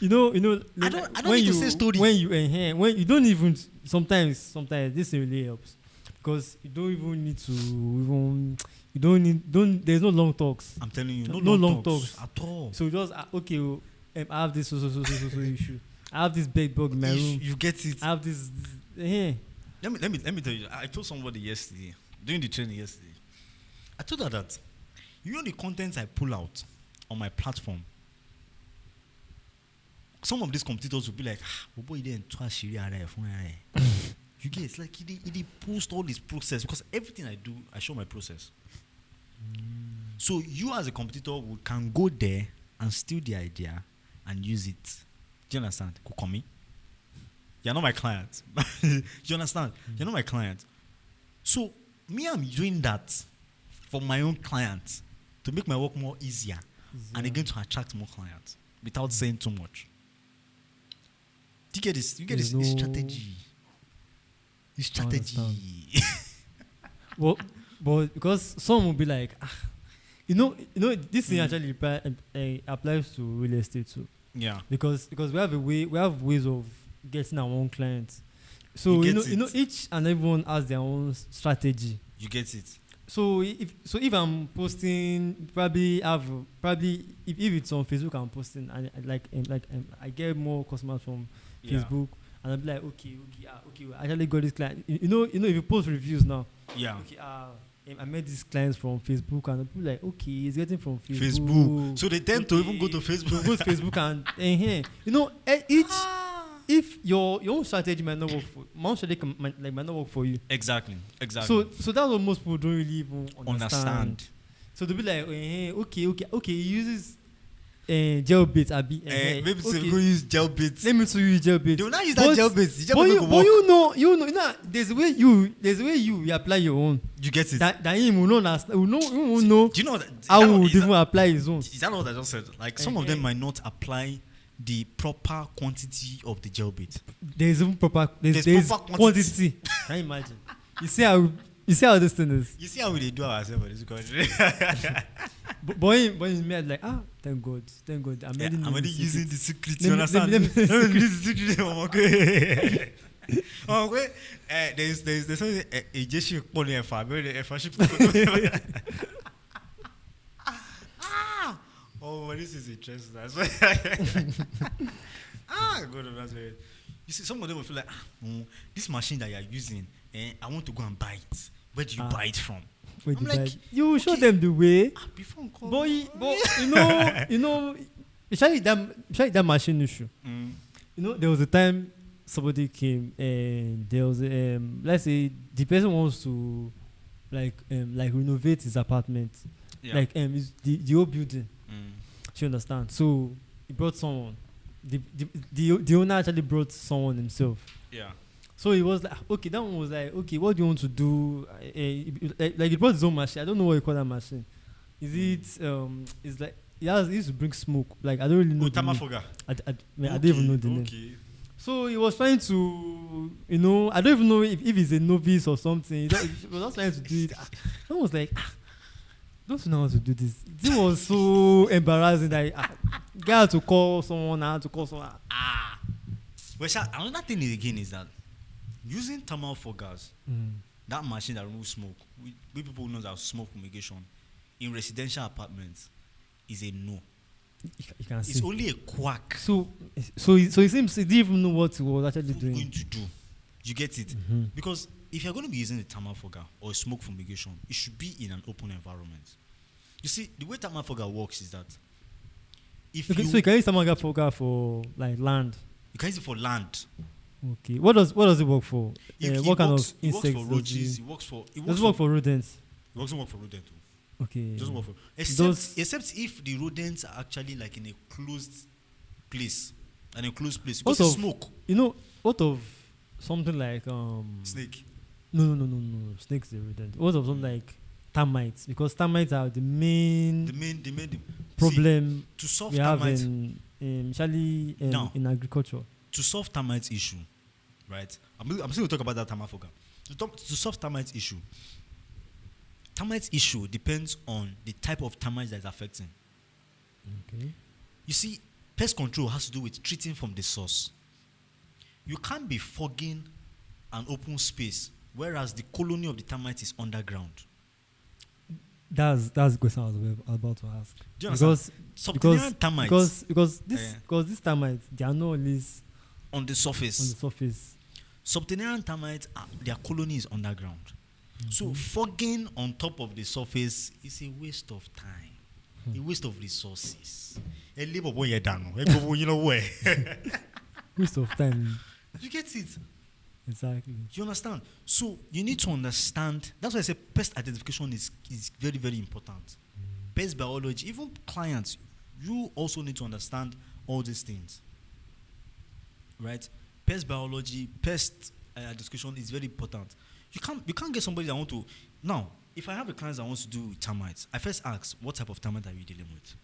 You know. I don't need to say story. When you don't even sometimes this really helps because you don't even need to there's no long talks. I'm telling you, no long talks at all. So just okay, I have this so issue. I have this bed bug in my room. You get it. I have this. Let me tell you. I told somebody yesterday during the training yesterday. I told her that the contents I pull out on my platform. Some of these competitors will be like, boy, you didn't trust You get it's like he post all this process because everything I do, I show my process. So you as a competitor can go there and steal the idea and use it. Do you understand? Kukomi. You're not my client. You understand? You're not my client. So me, I'm doing that for my own clients to make my work more easier and again to attract more clients without saying too much. Do you get this? You get this strategy. It's strategy. Well, but because some will be like, this thing actually applies to real estate too. Yeah. Because we have ways of getting our own clients. So each and everyone has their own strategy. You get it. So if I'm posting, if it's on Facebook, I'm posting and I get more customers from Facebook, and I'll be like, okay, I actually got this client. If you post reviews now, okay, I met these clients from Facebook, and I'll be like, okay, he's getting from Facebook. So they tend to even go to Facebook. Go to Facebook and if your own strategy might not work might not work for you. Exactly. So that's what most people don't really even understand. So they'll be like, okay, he uses gel bait. Maybe go use gel bait. Let me to use gel bait. They will not use that gel bait. But you know, there's a way you apply your own. You get it. That him will not understand. Will know. Do you know that? How would even apply his own? Is that what I just said? Like some of them might not apply the proper quantity of the gel bait. There's even proper quantity. Can you imagine? You see how this thing is. You see how we do ourselves in this country. But in me, like, thank God. I'm already using the secret. You Let me understand? use the secret. Okay. There's something a Jeshi pony and Oh, this is interesting. That's why. Good. That's very. You see, some of them will feel like, this machine that you are using, I want to go and buy it. Where do you buy it from? I'm like, you show them the way. Before but especially that machine issue. There was a time somebody came and there was let's say the person wants to like renovate his apartment, the old building. You understand? So he brought someone. The owner actually brought someone himself. Yeah. So he was like, okay, that one was like, okay, what do you want to do? Like he brought his own machine. I don't know what you call that machine. Is it it's like he used to bring smoke. Like I don't really know. Tamafoga. I don't even know the name. So he was trying to, I don't even know if he's a novice or something. He was just trying to do it. I was like, don't know how to do this. This was so embarrassing that I had to call someone. Well, another thing again is that using thermal fogers, that machine that removes smoke, we people know that smoke fumigation in residential apartments is a no. You can see. It's only a quack. So it seems he didn't even know what he was actually doing. Going to do. You get it? Because if you're going to be using a thermal fogger or a smoke fumigation, it should be in an open environment. You see, the way thermal fogger works is that if Okay, you so you can use thermal fogger for like land. you can use it for land. Okay. What does it work for? It What kind of works, it works insects for roaches. It works for does it work for rodents? it doesn't work for rodent too. Okay. It doesn't work for Those- except if the rodents are actually like in a closed place. An enclosed place. What Because it's of- smoke. What of something like Snake. No. Snakes are rodent. What of something like termites? Because termites are the main The main problem see, to solve we have termites especially Now. in agriculture. to solve termites issue, right? I'm still going to talk about that thermal fogger. To solve termites issue depends on the type of termites that is affecting. Okay. You see, pest control has to do with treating from the source. You can't be fogging an open space, whereas the colony of the termite is underground. That's the question I was about to ask. Do you understand? Subterranean termites Because these termites, they are not always on the surface. on the surface. Subterranean termites, their colony is underground. So fogging on top of the surface is a waste of time, a waste of resources. A labor boy, you know where? Waste of time. You get it? Exactly. You understand? So you need to understand. That's why I say pest identification is very, very important. Pest biology, even clients, you also need to understand all these things. Right? Pest biology, pest identification is very important. You can't get somebody that want to. Now, if I have a client that wants to do termites, I first ask, what type of termite are you dealing with?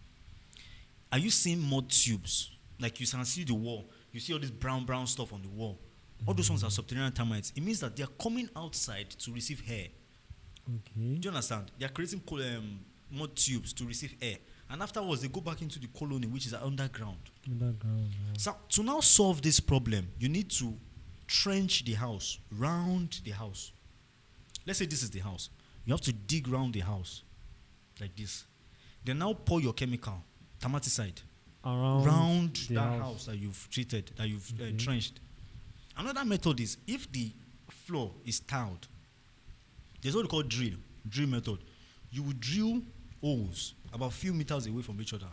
Are you seeing mud tubes? Like you can see the wall. You see all this brown stuff on the wall. All those ones are subterranean termites. It means that they are coming outside to receive air. Okay. Do you understand? They are creating mud tubes to receive air. And afterwards, they go back into the colony, which is underground. Underground. Yeah. So to now solve this problem, you need to trench the house, round the house. Let's say this is the house. You have to dig round the house like this. Then now pour your chemical, termiticide, around the that house that you've treated, that you've trenched. Another method is if the floor is tiled, there's what we call drill method. You will drill holes about a few meters away from each other.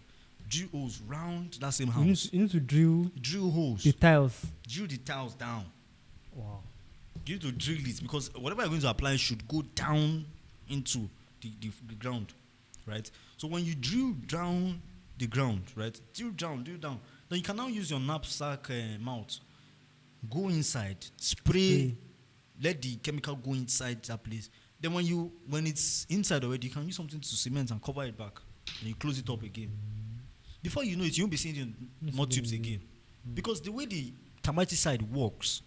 Drill holes round that same house. You need to drill holes. the tiles. Drill the tiles down. Wow. You need to drill it because whatever you're going to apply should go down into the ground, right? So when you drill down the ground, right? Drill down. Then you can now use your knapsack mouth. Go inside, spray, let the chemical go inside that place. Then when it's inside already, you can use something to cement and cover it back. And you close it up again. Before you know it, you won't be seeing the mud tubes again. Because the way the termiticide works,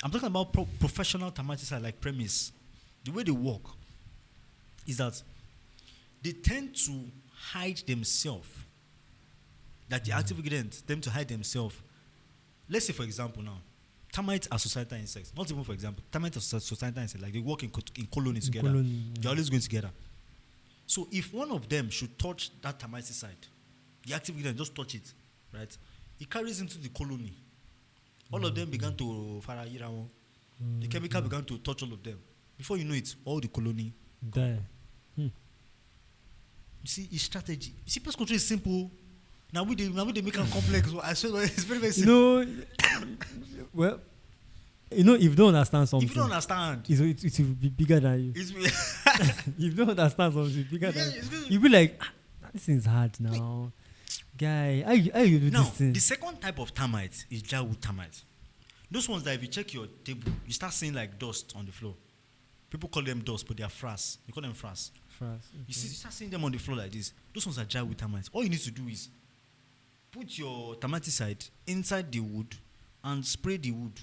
I'm talking about professional termiticide like Premise. The way they work is that they tend to hide themselves. That the active ingredient tend to hide themselves. Let's say, for example, now, termites are societal insects. Not even for example, termites are societal insects. Like they work in colonies together. They're always going together. So if one of them should touch that termiticide, the active ingredient just touch it, right? It carries into the colony. All of them began to the chemical began to touch all of them. Before you know it, all the colony die. You see, it's strategy. You see, pest control is simple. Now we they make it complex. I swear it's very, very simple. Well, if you don't understand something, If you don't understand, it will be bigger than you. If you don't understand something, it will be bigger than you. You'll be like, this thing's hard now. Guy, how you do now, this thing? the second type of termites is drywood termites. Those ones that if you check your table, you start seeing like dust on the floor. People call them dust, but they are frass. You call them frass. Okay. You start seeing them on the floor like this. Those ones are drywood termites. All you need to do is put your termiticide inside the wood and spray the wood.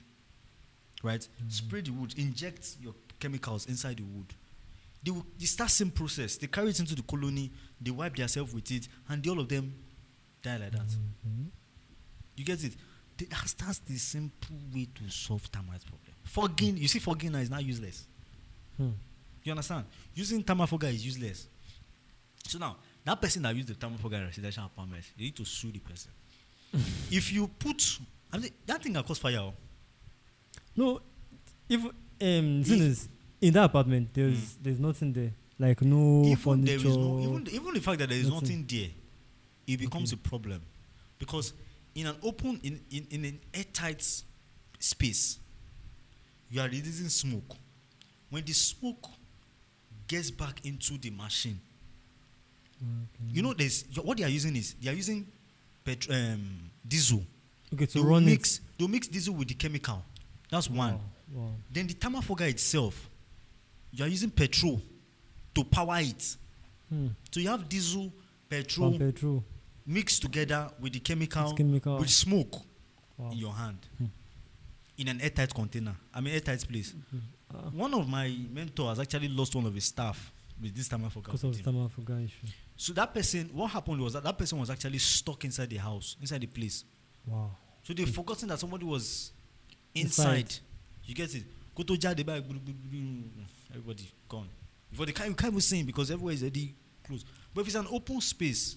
Right? Spray the wood. Inject your chemicals inside the wood. They start same process. They carry it into the colony. They wipe themselves with it, and all of them die like that. You get it? That's the simple way to solve termite problem. Fogging, you see, fogging now is not useless. You understand? Using thermal fogger is useless. So now, that person that used the thermal fogger in residential apartments, you need to sue the person. If you put, that thing can cause fire. No, if thing is, in that apartment, there's nothing there. Like no Even furniture. there is no even the fact that there is nothing there, it becomes a problem, because in an open in an airtight space, you are releasing smoke. When the smoke gets back into the machine, you know, what they are using is they are using diesel. Okay, to run it. They'll mix diesel with the chemical. That's one. Wow. Then the thermoforger itself, you are using petrol to power it. So you have diesel, petrol mixed together with the chemical. With smoke in your hand. In an airtight container. Airtight place. One of my mentors actually lost one of his staff with this thermoforger. Because of the thermoforger issue. So that person, what happened was that person was actually stuck inside the house, inside the place. Wow. So they've forgotten that somebody was inside. You get it? Go to jar the bag, everybody gone. Before you can't even see him because everywhere is already closed. But if it's an open space,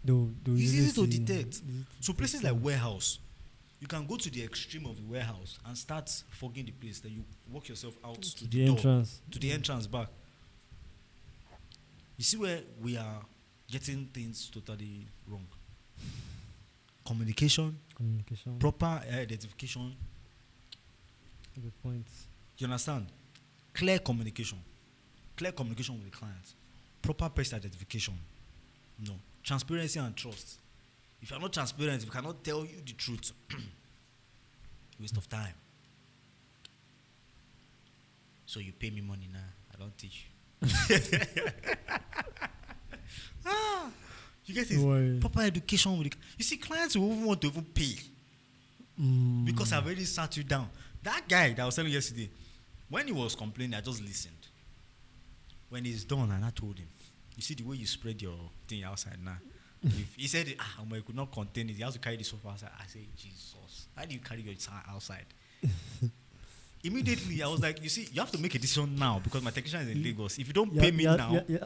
it's easy to detect. So places like warehouse, you can go to the extreme of the warehouse and start fogging the place. Then you walk yourself out to the door, entrance. To the entrance back. You see where we are getting things totally wrong. Communication. Proper identification. Good point. You understand? Clear communication with the client. Proper pest identification. No. Transparency and trust. If you are not transparent, if you cannot tell you the truth, waste of time. So you pay me money now. I don't teach you. You get it? Proper education with you see, clients will even want to even pay. Because I've already sat you down. That guy that I was telling you yesterday, when he was complaining, I just listened. When he's done, and I told him, you see the way you spread your thing outside now. He said, I could not contain it. He has to carry the sofa outside. I said, Jesus, how do you carry your child outside? Immediately, I was like, you see, you have to make a decision now because my technician is in Lagos. If you don't pay me now, you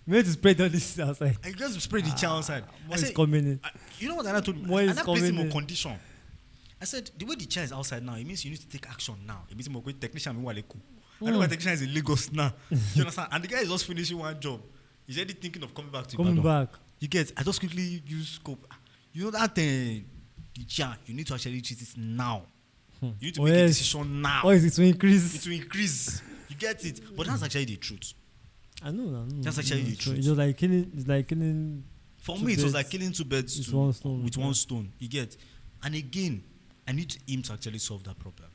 need to spread all this outside. I just spread the child outside. I said, coming in. You know what I told him? And I placed him on condition. I said, the way the chair is outside now, it means you need to take action now. It means I'm going to technician. I know my technician is in Lagos now. You understand? And the guy is just finishing one job. He's already thinking of coming back to Ibadan. Back. You get? I just quickly use scope. You know that the chair, you need to actually treat it now. You need to make a decision now. Or is it to increase? It will increase. You get it? But that's actually the truth. I know. That's actually the truth. It's like killing. For me, it was like killing two birds with one stone. You get? And again, I need him to actually solve that problem.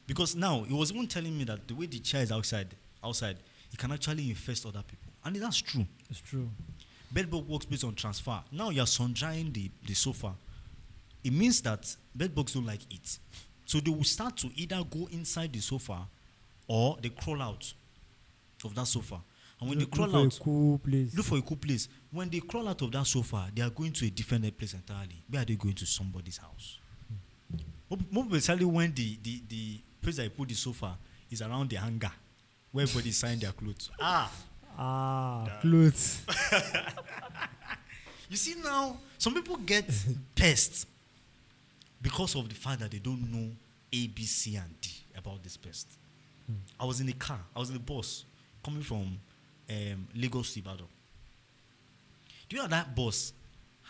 Because now, he was even telling me that the way the chair is outside, it can actually infest other people. And that's true. It's true. Bedbug works based on transfer. Now you're sun drying the sofa. It means that bedbugs don't like it. So they will start to either go inside the sofa or they crawl out of that sofa. And when they crawl out, look for a cool place. When they crawl out of that sofa, they are going to a different place entirely. Where are they going to? Somebody's house. More precisely, when the place that you put the sofa is around the hangar where everybody sign their clothes. Clothes. You see now, some people get pests because of the fact that they don't know A, B, C, and D about this pest. I was in the car. I was in the bus coming from Lagos to Ibadan. Do you know that bus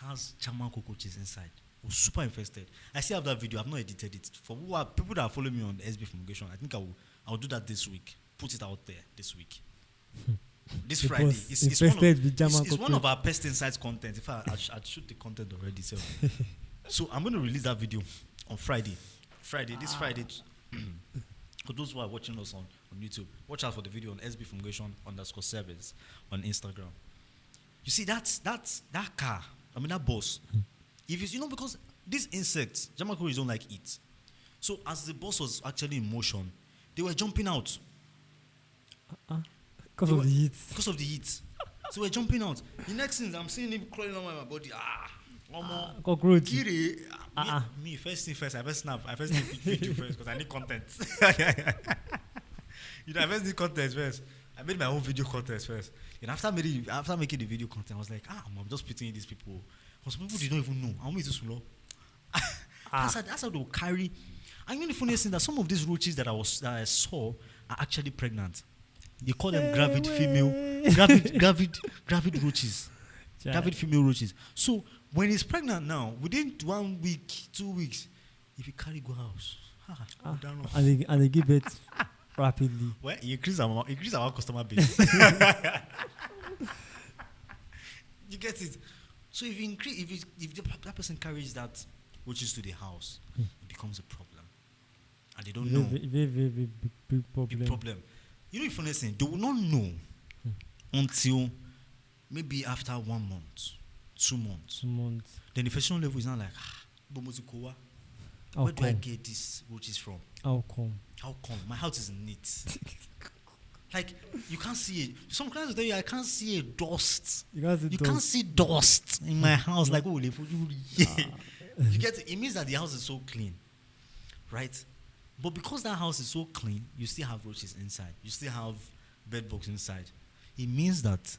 has German cockroaches inside? It was super infested. I still have that video. I've not edited it. For people that follow me on SB Fumigation, I think I'll do that this week. Put it out there this week. This Friday. It's one of our Pest Insights content. In fact, I'd shoot the content already. So I'm going to release that video on Friday. This Friday. For those who are watching us on YouTube, watch out for the video on SB Fumigation _service on Instagram. You see, that car, that bus. If you because these insects, German cockroaches don't like it. So as the bus was actually in motion, they were jumping out. Because of the heat. Because of the heat. So we're jumping out. The next thing, I'm seeing him crawling on my body. One more. Cockroach. Kiri. Me, first thing first. I first snap. I first take video first because I need content. I first need content first. I made my own video content first. And after making the video content, I was like, I'm just pitying these people. Because people they don't even know. How many is this low? That's how they'll carry. I mean, the funniest thing that some of these roaches that I saw are actually pregnant. They call them gravid roaches. Gravid female roaches. So when it's pregnant now, within 1 week, 2 weeks, if you carry go house, and they give birth rapidly. Well, you increase our customer base. You get it? So if you increase, if that person carries that roaches to the house, it becomes a problem. And they don't know. Very big problem. Big problem. You know, if you're listening, they will not know until maybe after 1 month, 2 months. 2 months. Then the infection level is not like, where do I get these roaches from? How come? My house is neat. Like, you can't see it. Some clients will tell you, I can't see a dust. You can't see dust in my house. Like, oh, you get it? It means that the house is so clean, right? But because that house is so clean, you still have roaches inside. You still have bed bugs inside. It means that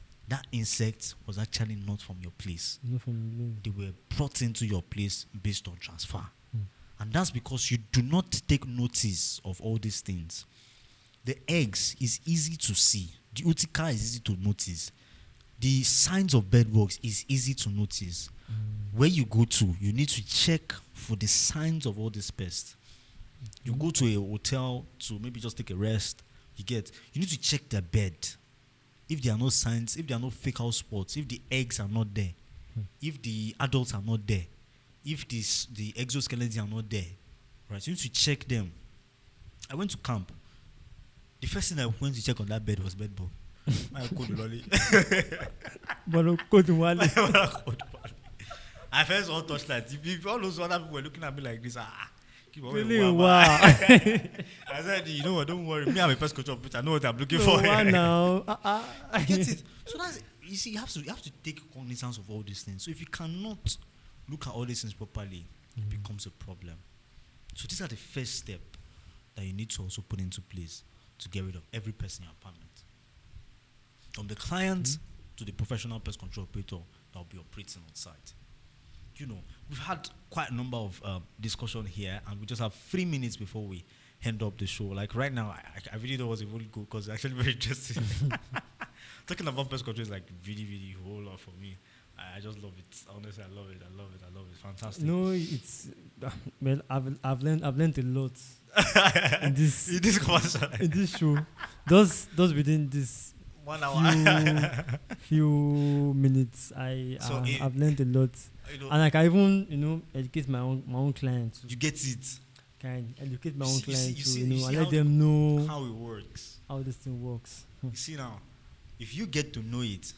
insect was actually not from your place. Not from me. They were brought into your place based on transfer. And that's because you do not take notice of all these things. The eggs is easy to see. The utica is easy to notice. The signs of bed bugs is easy to notice. Where you go to, you need to check for the signs of all these pests. You go to a hotel to maybe just take a rest. You need to check their bed. If there are no signs, if there are no fake house spots, if the eggs are not there, if the adults are not there, if the exoskeletons are not there, right? You need to check them. I went to camp. The first thing I went to check on that bed was bed bug. I first all touched that. If all those other people were looking at me like this, really? Wow. I said, you know what, don't worry. Me, I'm a pest control operator. I know what I'm looking for. Now. I get it. So that's, you see, you have to take cognizance of all these things. So if you cannot look at all these things properly, it becomes a problem. So these are the first step that you need to also put into place to get rid of every pest in your apartment. From the client to the professional pest control operator that will be operating on site. You know, we've had quite a number of discussion here, and we just have 3 minutes before we end up the show. Like right now, I really don't want to really go because it's actually very interesting. Talking about pest control is like really, really a whole lot for me. I just love it. Honestly, I love it. It's fantastic. No, it's well, I've learned a lot in this show. Those within this 1 hour, few minutes, I've learned a lot, and I can even educate my own clients. You get it. Can educate my own clients, and let them know how it works, how this thing works. You see now, if you get to know it,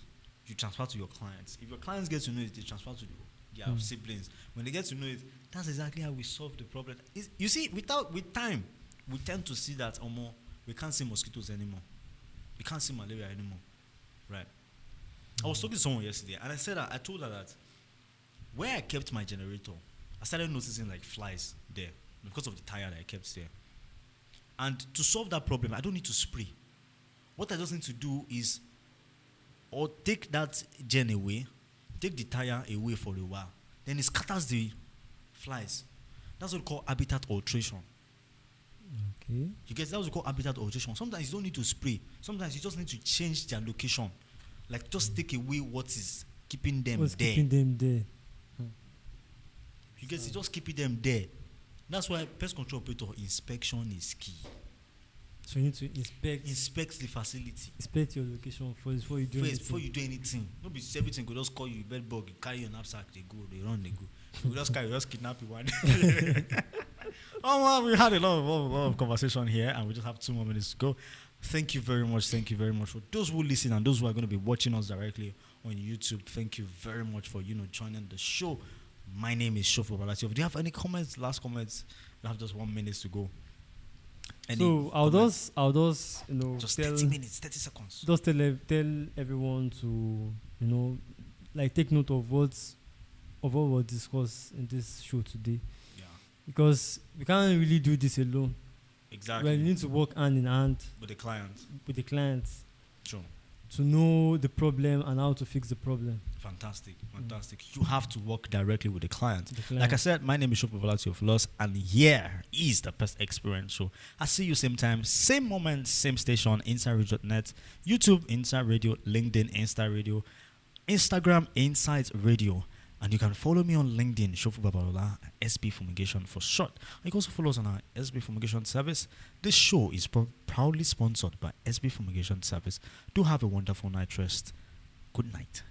you transfer to your clients. If your clients get to know it, they transfer to their siblings. When they get to know it, that's exactly how we solve the problem. You see, with time, we tend to see that we can't see mosquitoes anymore. We can't see malaria anymore, right? I was talking to someone yesterday, and I told her that where I kept my generator, I started noticing like flies there because of the tire that I kept there. And to solve that problem, I don't need to spray. What I just need to do is or take that gen away, take the tire away for a while, then it scatters the flies. That's what we call habitat alteration. Okay. You guys, that's what we call habitat alteration. Sometimes you don't need to spray. Sometimes you just need to change their location. Like just take away what is keeping them there. Keeping them there. You guys, just keeping them there. That's why pest control operator inspection is key. So you need to inspect the facility. Inspect your location before you do anything. Before you do anything. Don't be everything go just call you bed bug, you carry your knapsack, they run, they go. You just kidnap you one. Oh well, we had a lot of conversation here, and we just have 2 more minutes to go. Thank you very much for those who listen and those who are going to be watching us directly on YouTube. Thank you very much for joining the show. My name is Shofo Balatio. Do you have any comments? Last comments? We have just 1 minute to go. So I'll just just 30 minutes, 30 seconds. Just tell everyone to like take note of what we'll discuss in this show today. Yeah. Because we can't really do this alone. Exactly. We need to work hand in hand with the client. With the clients. Sure. to know the problem and how to fix the problem. Fantastic. You have to work directly with the client. The client. Like I said, my name is Shopavalati of Loss, and here is the Pest Experience Show. I see you same time, same moment, same station, InsideRadio.net, YouTube, Inside Radio, LinkedIn, Insta Radio, Instagram, Inside Radio. And you can follow me on LinkedIn, Shofu Babalola, SB Fumigation for short. You can also follow us on our SB Fumigation service. This show is proudly sponsored by SB Fumigation service. Do have a wonderful night rest. Good night.